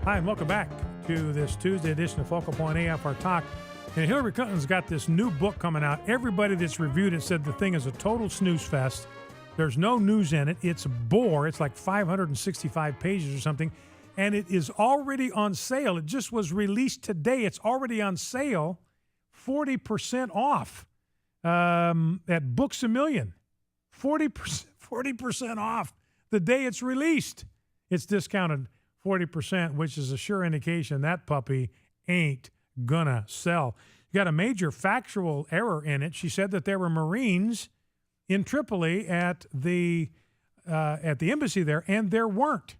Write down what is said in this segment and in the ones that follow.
Hi, and welcome back to this Tuesday edition of Focal Point AFR Talk. And Hillary Clinton's got this new book coming out. Everybody that's reviewed it said the thing is a total snooze fest. There's no news in it. It's a bore. It's like 565 pages or something. And it is already on sale. It just was released today. It's already on sale, 40% off at Books A Million. 40% off the day it's released. It's discounted 40%, which is a sure indication that puppy ain't gonna sell. You got a major factual error in it. She said that there were Marines in Tripoli at the embassy there, and there weren't.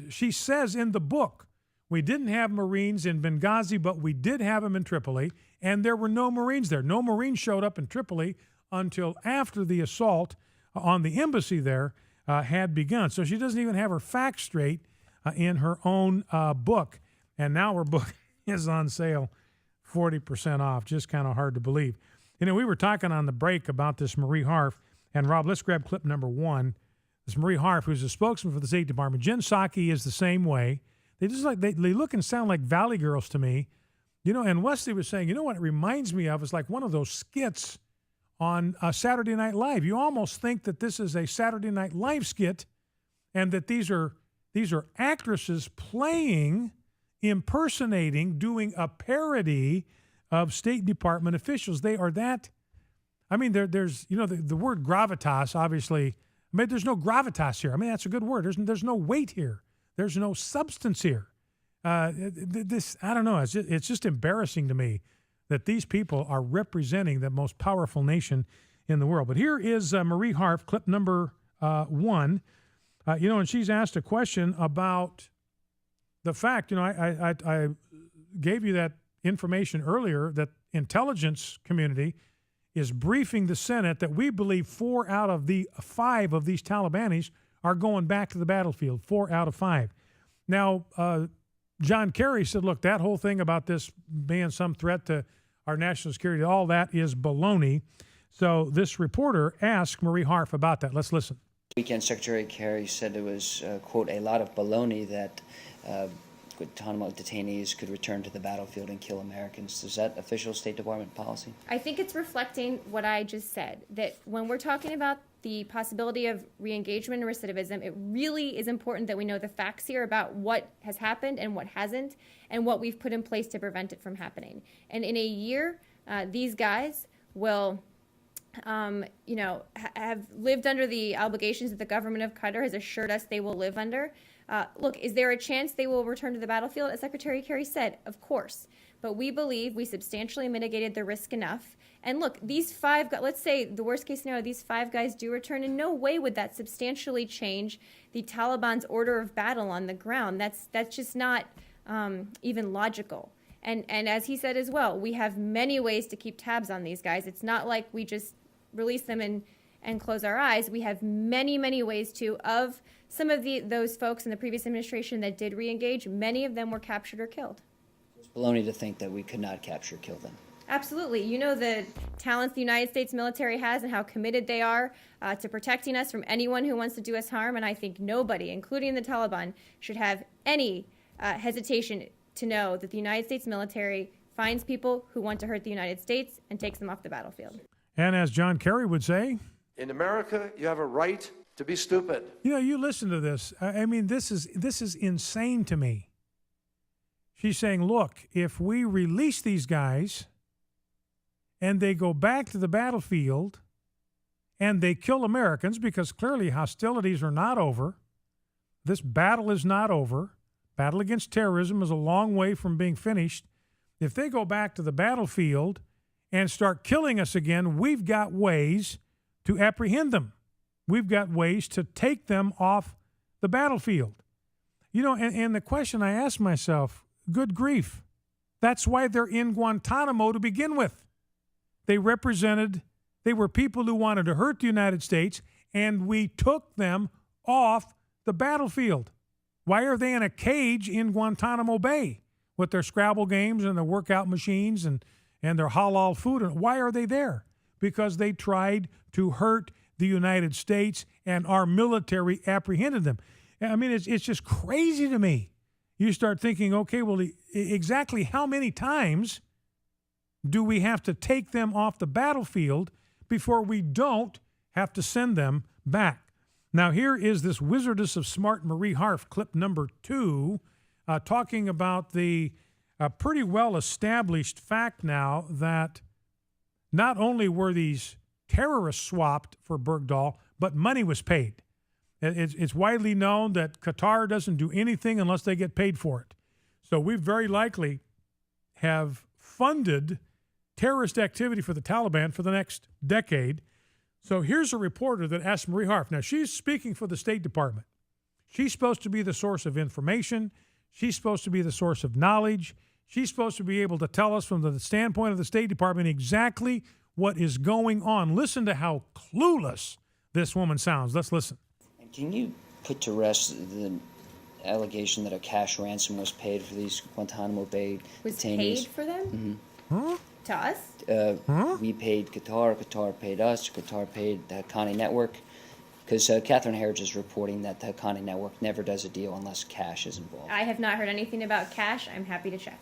She says in the book, we didn't have Marines in Benghazi, but we did have them in Tripoli, and there were no Marines there. No Marines showed up in Tripoli until after the assault on the embassy there had begun. So she doesn't even have her facts straight in her own book. And now her book is on sale, 40% off. Just kind of hard to believe. You know, we were talking on the break about this Marie Harf. And, Rob, let's grab clip number one. This Marie Harf, who's a spokesman for the State Department. Jen Psaki is the same way. They just like they look and sound like Valley Girls to me. You know, and Wesley was saying, you know what it reminds me of is like one of those skits on Saturday Night Live. You almost think that this is a Saturday Night Live skit and that these are actresses playing, impersonating, doing a parody of State Department officials. They are that. I mean, there's you know the word gravitas. Obviously, I mean there's no gravitas here. I mean that's a good word. There's no weight here. There's no substance here. This I don't know. It's just embarrassing to me that these people are representing the most powerful nation in the world. But here is Marie Harf, clip number one. And she's asked a question about the fact, I gave you that information earlier that intelligence community is briefing the Senate that we believe 4 out of the 5 of these Talibanis are going back to the battlefield, 4 out of 5. Now, John Kerry said, look, that whole thing about this being some threat to our national security, all that is baloney. So this reporter asked Marie Harf about that. Let's listen. Weekend, Secretary Kerry said it was, quote, a lot of baloney that Guantanamo detainees could return to the battlefield and kill Americans. Is that official State Department policy? I think it's reflecting what I just said, that when we're talking about the possibility of re-engagement and recidivism, it really is important that we know the facts here about what has happened and what hasn't, and what we've put in place to prevent it from happening. And in a year, these guys will have lived under the obligations that the government of Qatar has assured us they will live under. Look, is there a chance they will return to the battlefield? As Secretary Kerry said, of course. But we believe we substantially mitigated the risk enough. And look, these 5 guys, let's say the worst case scenario, these 5 guys do return. In no way would that substantially change the Taliban's order of battle on the ground. That's just not even logical. And as he said as well, we have many ways to keep tabs on these guys. It's not like we just release them and close our eyes. We have many, many ways to. Of some of those folks in the previous administration that did re-engage, many of them were captured or killed. It's baloney to think that we could not capture or kill them. Absolutely. You know the talents the United States military has and how committed they are to protecting us from anyone who wants to do us harm. And I think nobody, including the Taliban, should have any hesitation to know that the United States military finds people who want to hurt the United States and takes them off the battlefield. And as John Kerry would say, in America, you have a right to be stupid. You know, you listen to this. I mean, this is insane to me. She's saying, look, if we release these guys and they go back to the battlefield and they kill Americans, because clearly hostilities are not over, this battle is not over, battle against terrorism is a long way from being finished. If they go back to the battlefield and start killing us again, we've got ways to apprehend them. We've got ways to take them off the battlefield. You know, and the question I ask myself, good grief, that's why they're in Guantanamo to begin with. They were people who wanted to hurt the United States, and we took them off the battlefield. Why are they in a cage in Guantanamo Bay with their Scrabble games and their workout machines and their halal food? And why are they there? Because they tried to hurt the United States, and our military apprehended them. I mean, it's just crazy to me. you start thinking, okay, well, exactly how many times do we have to take them off the battlefield before we don't have to send them back? Now, here is this wizardess of smart Marie Harf, clip number 2, talking about the pretty well-established fact now that not only were these terrorists swapped for Bergdahl, but money was paid. It's widely known that Qatar doesn't do anything unless they get paid for it. So we very likely have funded terrorist activity for the Taliban for the next decade. So here's a reporter that asked Marie Harf. Now, she's speaking for the State Department. She's supposed to be the source of information. She's supposed to be the source of knowledge. She's supposed to be able to tell us from the standpoint of the State Department exactly what is going on. Listen to how clueless this woman sounds. Let's listen. Can you put to rest the allegation that a cash ransom was paid for these Guantanamo Bay Was detainees? paid for them? Huh? To us? We paid Qatar, Qatar paid us, Qatar paid the Haqqani Network. Because Catherine Herridge is reporting that the Haqqani Network never does a deal unless cash is involved. I have not heard anything about cash. I'm happy to check.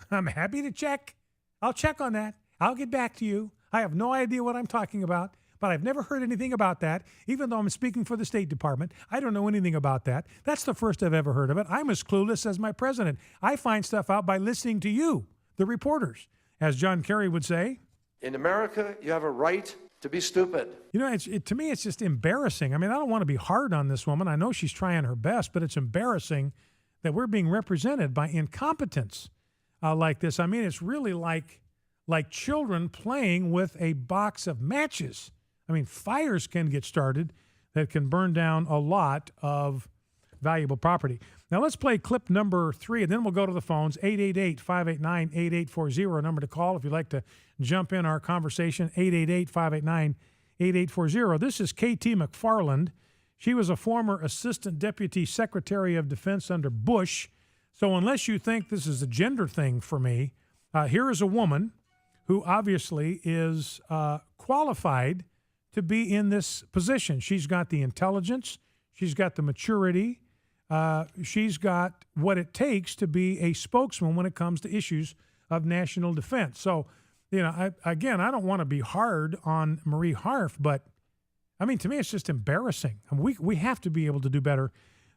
I'm happy to check. I'll check on that. I'll get back to you. I have no idea what I'm talking about, but I've never heard anything about that. Even though I'm speaking for the State Department, I don't know anything about that. That's the first I've ever heard of it. I'm as clueless as my president. I find stuff out by listening to you, the reporters. As John Kerry would say, In America, you have a right to be stupid. you know, to me, it's just embarrassing. I mean, I don't want to be hard on this woman. I know she's trying her best, but it's embarrassing that we're being represented by incompetence like this. I mean, it's really like children playing with a box of matches. I mean, fires can get started that can burn down a lot of valuable property. Now, let's play clip number 3, and then we'll go to the phones. 888-589-8840, a number to call if you'd like to jump in our conversation. 888-589-8840. This is KT McFarland. She was a former Assistant Deputy Secretary of Defense under Bush. So unless you think this is a gender thing for me, here is a woman who obviously is qualified to be in this position. She's got the intelligence. She's got the maturity. She's got what it takes to be a spokesman when it comes to issues of national defense. So, you know, I don't want to be hard on Marie Harf, but, I mean, to me, it's just embarrassing. I mean, we have to be able to do better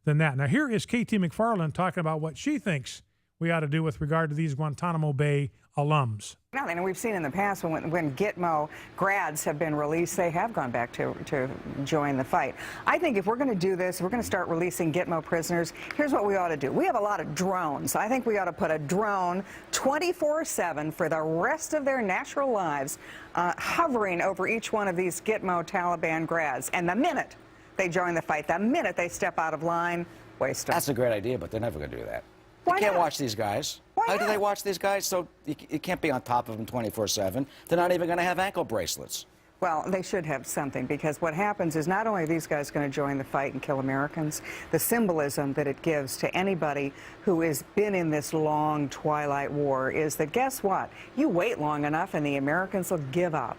than that. Now, here is KT McFarland talking about what she thinks we ought to do with regard to these Guantanamo Bay alums. And we've seen in the past when Gitmo grads have been released, they have gone back to join the fight. I think if we're going to do this, we're going to start releasing Gitmo prisoners. Here's what we ought to do. We have a lot of drones. I think we ought to put a drone 24/7 for the rest of their natural lives hovering over each one of these Gitmo Taliban grads. And the minute they join the fight, the minute they step out of line, waste them. That's a great idea, but they're never going to do that. Why You can't not? watch these guys. Why How do not? they watch these guys? So you can't be on top of them 24/7. They're not even going to have ankle bracelets. Well, they should have something, because what happens is not only are these guys going to join the fight and kill Americans, the symbolism that it gives to anybody who has been in this long twilight war is that, guess what? You wait long enough and the Americans will give up.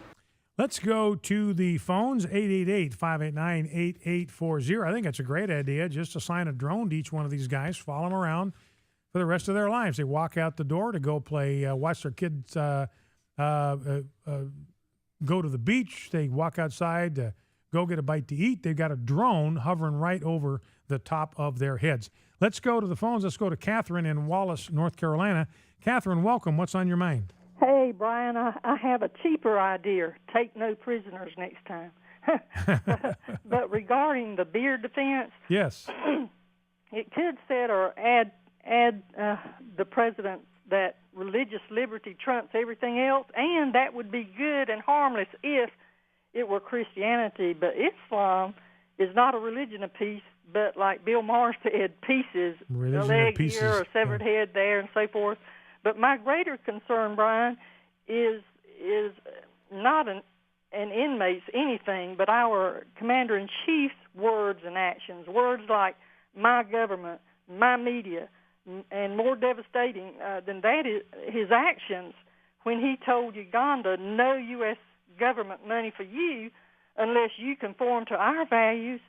Let's go to the phones, 888-589-8840. I think it's a great idea, just assign a drone to each one of these guys, follow them around for the rest of their lives. They walk out the door to go play, watch their kids go to the beach. They walk outside to go get a bite to eat. They've got a drone hovering right over the top of their heads. Let's go to the phones. Let's go to Catherine in Wallace, North Carolina. Catherine, welcome. What's on your mind? Hey, Brian, I have a cheaper idea. Take no prisoners next time. But regarding the beer defense, Yes. it could set or add the president that religious liberty trumps everything else, and that would be good and harmless if it were Christianity. But Islam is not a religion of peace, but like Bill Maher said, pieces, Religion a of leg pieces, here, a severed head there, and so forth. But my greater concern, Brian, is not an inmate's anything, but our commander-in-chief's words and actions. Words like my government, my media, and more devastating than that is his actions when he told Uganda, no U.S. government money for you unless you conform to our values,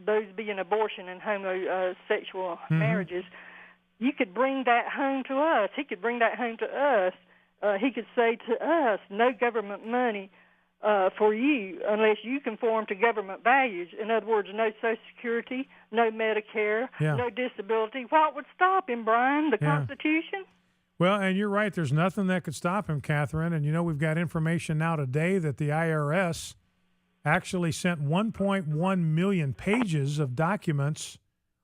those being abortion and homosexual marriages. you could bring that home to us. He could bring that home to us. He could say to us, no government money for you unless you conform to government values. In other words, no Social Security, no Medicare, no disability. What would stop him, Brian? The Constitution? Well, and you're right. There's nothing that could stop him, Catherine. And, we've got information now today that the IRS actually sent 1.1 million pages of documents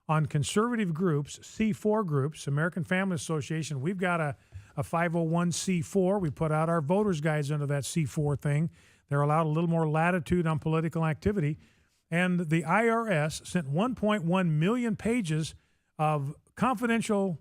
on conservative groups, C4 groups, American Family Association. We've got a 501c4. We put out our voters' guides under that C4 thing. They're allowed a little more latitude on political activity. And the IRS sent 1.1 million pages of confidential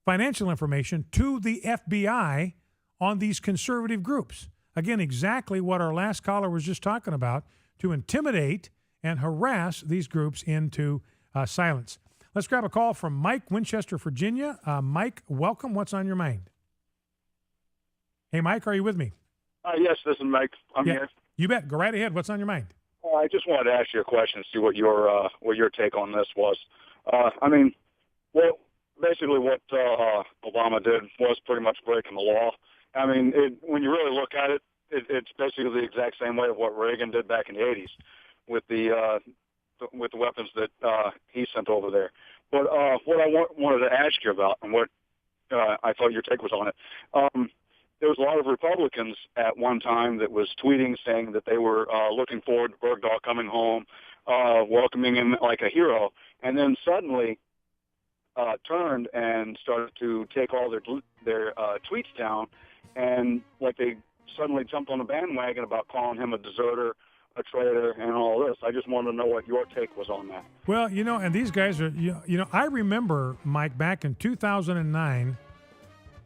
financial information to the FBI on these conservative groups. Again, exactly what our last caller was just talking about, to intimidate and harass these groups into silence. Let's grab a call from Mike, Winchester, Virginia. Mike, welcome. What's on your mind? Hey, Mike, are you with me? Yes, this is Mike. I'm here. You bet. Go right ahead. What's on your mind? I just wanted to ask you a question and see what your take on this was. Basically what Obama did was pretty much breaking the law. When you really look at it, it's basically the exact same way of what Reagan did back in the 80s with the weapons that he sent over there. But what I wanted to ask you about, and what I thought your take was on it, there was a lot of Republicans at one time that was tweeting saying that they were looking forward to Bergdahl coming home, welcoming him like a hero, and then suddenly turned and started to take all their tweets down, and like they suddenly jumped on the bandwagon about calling him a deserter, a traitor, and all this. I just wanted to know what your take was on that. Well, and these guys are, I remember, Mike, back in 2009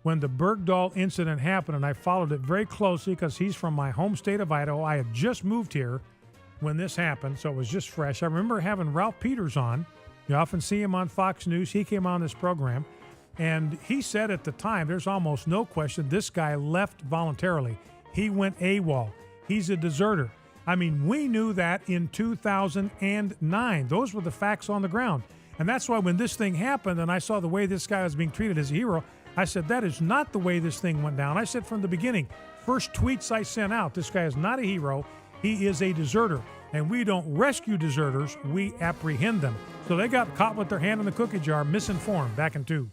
when the Bergdahl incident happened, and I followed it very closely because he's from my home state of Idaho. I had just moved here when this happened, so it was just fresh. I remember having Ralph Peters on. You often see him on Fox News. He came on this program, and he said at the time, there's almost no question, this guy left voluntarily. He went AWOL. He's a deserter. We knew that in 2009. Those were the facts on the ground. And that's why when this thing happened and I saw the way this guy was being treated as a hero, I said, that is not the way this thing went down. I said from the beginning, first tweets I sent out, this guy is not a hero. He is a deserter. And we don't rescue deserters, we apprehend them. So they got caught with their hand in the cookie jar, misinformed, back in 2.